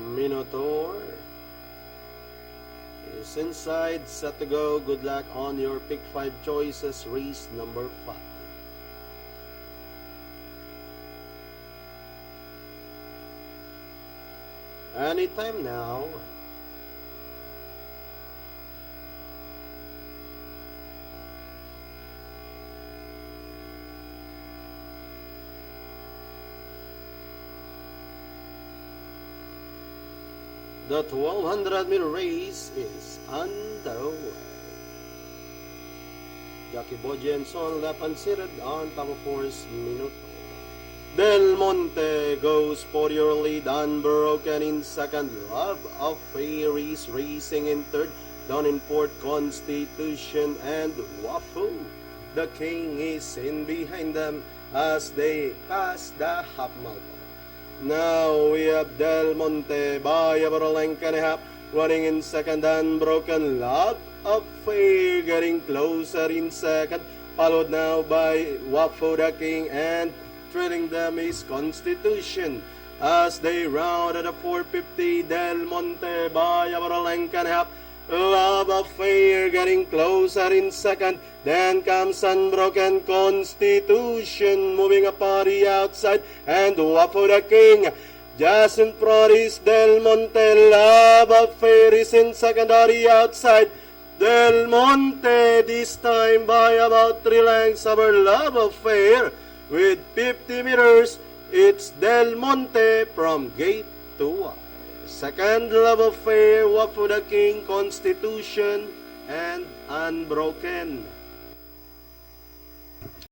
Minotaur is inside, set to go. Good luck on your pick 5 choices, race number 5. Anytime now. The 1200-meter race is underway. Jackie Bojenson left unseated on top of horse Minotaur. Del Monte goes for your lead, unbroken in second. Love of Fairies racing in third. Down in fourth, Constitution and Wafu. The King is in behind them as they pass the half mile. Now we have Del Monte by about a length and a half, running in second. Unbroken Love of Fair getting closer in second, followed now by Wafu the King, and trailing them is Constitution as they round at a 450. Del Monte by about a length and a half. Love of Fair getting closer in second. Then comes Unbroken Constitution moving upon the outside, and Wafu the King just in front is Del Monte. Love of Fair is in second on the outside. Del Monte this time by about 3 lengths over Love of Fair. With 50 meters, it's Del Monte from gate to wire. Second, Love of Fair, Wafu the King, Constitution, and Unbroken.